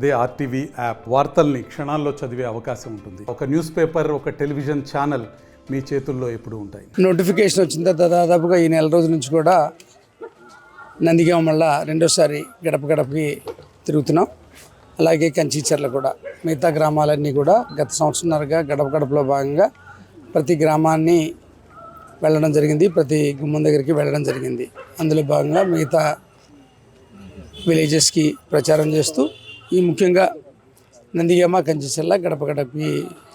అదే RTV app వార్తల్ని క్షణాల్లో చదివే అవకాశం ఉంటుంది. ఒక న్యూస్ పేపర్, ఒక టెలివిజన్ ఛానల్ మీ చేతుల్లో ఎప్పుడు ఉంటాయి. నోటిఫికేషన్ వచ్చిన తర్వాత దాదాపుగా ఈ నెల రోజుల నుంచి కూడా నందిగామ మళ్ళా రెండోసారి గడప గడపకి తిరుగుతున్నాం. అలాగే కంచిచర్ల కూడా మిగతా గ్రామాలన్నీ కూడా గత సంవత్సరంన్నరగా గడప గడపలో భాగంగా ప్రతి గ్రామాన్ని వెళ్ళడం జరిగింది, ప్రతి గుమ్మం దగ్గరికి వెళ్ళడం జరిగింది. అందులో భాగంగా మిగతా విలేజెస్కి ప్రచారం చేస్తూ ఈ ముఖ్యంగా నందిగామ కంచిచర్ల గడప గడపకి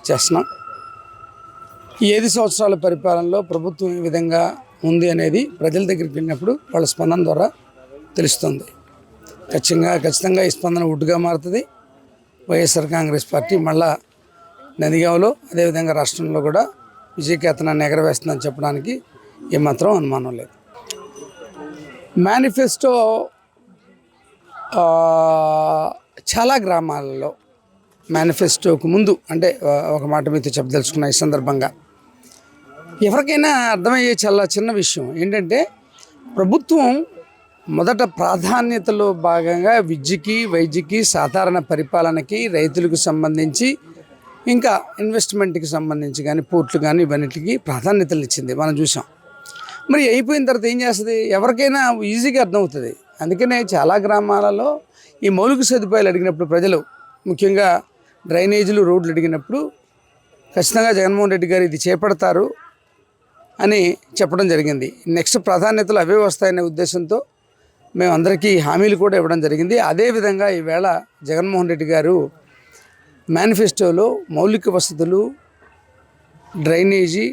చేస్తున్నాం. ఈ 5 సంవత్సరాల పరిపాలనలో ప్రభుత్వం ఏ విధంగా ఉంది అనేది ప్రజల దగ్గరికి వెళ్ళినప్పుడు వాళ్ళ స్పందన ద్వారా తెలుస్తుంది. ఖచ్చితంగా ఈ స్పందన ఉడ్డుగా మారుతుంది. వైఎస్ఆర్ కాంగ్రెస్ పార్టీ మళ్ళా నందిగామలో అదేవిధంగా రాష్ట్రంలో కూడా విజయకేతనాన్ని ఎగరవేస్తుందని చెప్పడానికి ఏమాత్రం అనుమానం లేదు. మేనిఫెస్టో చాలా గ్రామాలలో మేనిఫెస్టోకు ముందు అంటే ఒక మాట మీతో చెప్పదలుచుకున్న ఈ సందర్భంగా ఎవరికైనా అర్థమయ్యే చాలా చిన్న విషయం ఏంటంటే, ప్రభుత్వం మొదట ప్రాధాన్యతలో భాగంగా విద్యకి, వైద్యకి, సాధారణ పరిపాలనకి, రైతులకు సంబంధించి ఇంకా ఇన్వెస్ట్మెంట్కి సంబంధించి కానీ పోర్ట్లు కానీ ఇవన్నిటికీ ప్రాధాన్యతలు ఇచ్చింది మనం చూసాం. మరి అయిపోయిన తర్వాత ఏం చేస్తుంది, ఎవరికైనా ఈజీగా అర్థమవుతుంది. అందుకనే చాలా గ్రామాలలో ఈ మౌలిక సదుపాయాలు అడిగినప్పుడు ప్రజలు ముఖ్యంగా డ్రైనేజీలు, రోడ్లు అడిగినప్పుడు ఖచ్చితంగా జగన్మోహన్ రెడ్డి గారు ఇది చేపడతారు అని చెప్పడం జరిగింది. నెక్స్ట్ ప్రాధాన్యతలు అవే వస్తాయనే ఉద్దేశంతో మేము అందరికీ హామీలు కూడా ఇవ్వడం జరిగింది. అదేవిధంగా ఈవేళ జగన్మోహన్ రెడ్డి గారు మేనిఫెస్టోలో మౌలిక వసతులు, డ్రైనేజీ,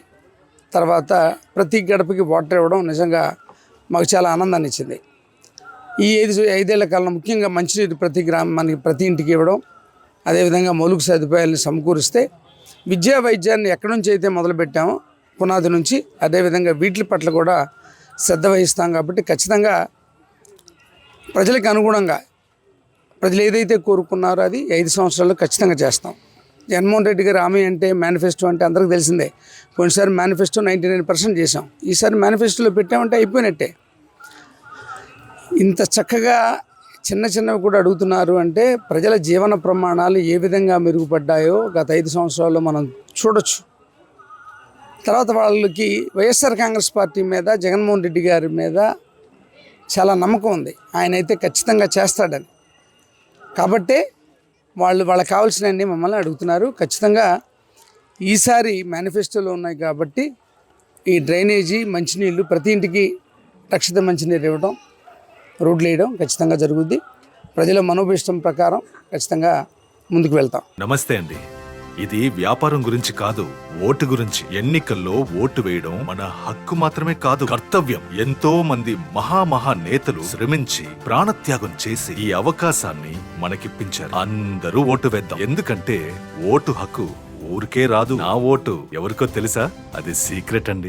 తర్వాత ప్రతి గడపకి వాటర్ ఇవ్వడం నిజంగా మాకు చాలా ఆనందాన్ని ఇచ్చింది. ఈ 5 కాలంలో ముఖ్యంగా మంచినీరు మనకి ప్రతి ఇంటికి ఇవ్వడం, అదేవిధంగా మౌలిక సదుపాయాలను సమకూరిస్తే విద్యా వైద్యాన్ని ఎక్కడి నుంచి అయితే మొదలుపెట్టామో పునాది నుంచి అదేవిధంగా వీటి పట్ల కూడా శ్రద్ధ వహిస్తాం. కాబట్టి ఖచ్చితంగా ప్రజలకు అనుగుణంగా ప్రజలు ఏదైతే కోరుకున్నారో అది 5 సంవత్సరాల్లో ఖచ్చితంగా చేస్తాం. జగన్మోహన్ రెడ్డి గారు హామీ అంటే మేనిఫెస్టో అంటే అందరికీ తెలిసిందే. పోయినసారి మేనిఫెస్టో 99% చేసాం, ఈసారి మేనిఫెస్టోలో పెట్టామంటే అయిపోయినట్టే. ఇంత చక్కగా చిన్నవి కూడా అడుగుతున్నారు అంటే ప్రజల జీవన ప్రమాణాలు ఏ విధంగా మెరుగుపడ్డాయో గత 5 సంవత్సరాల్లో మనం చూడొచ్చు. తర్వాత వాళ్ళకి వైఎస్ఆర్ కాంగ్రెస్ పార్టీ మీద, జగన్మోహన్ రెడ్డి గారి మీద చాలా నమ్మకం ఉంది. ఆయన అయితే ఖచ్చితంగా చేస్తాడని. కాబట్టే వాళ్ళకి కావాల్సినవన్నీ మమ్మల్ని అడుగుతున్నారు. ఖచ్చితంగా ఈసారి మేనిఫెస్టోలో ఉన్నాయి కాబట్టి ఈ డ్రైనేజీ, మంచినీళ్ళు, ప్రతి ఇంటికి రక్షిత మంచినీరు ఇవ్వడం, రోడ్లు వేయడం ఖచ్చితంగా జరుగుద్ది. ప్రజల మనోభిష్టం ప్రకారం ఖచ్చితంగా ముందుకు వెళ్తాం. నమస్తే అండి. ఇది వ్యాపారం గురించి కాదు, ఓటు గురించి. ఎన్నికల్లో ఓటు వేయడం మన హక్కు మాత్రమే కాదు, కర్తవ్యం. ఎంతో మంది మహా నేతలు శ్రమించి ప్రాణత్యాగం చేసి ఈ అవకాశాన్ని మనకిప్పించారు. అందరూ ఓటు వేద్దాం. ఎందుకంటే ఓటు హక్కు ఊరికే రాదు. నా ఓటు ఎవరికో తెలుసా? అది సీక్రెట్ అండి.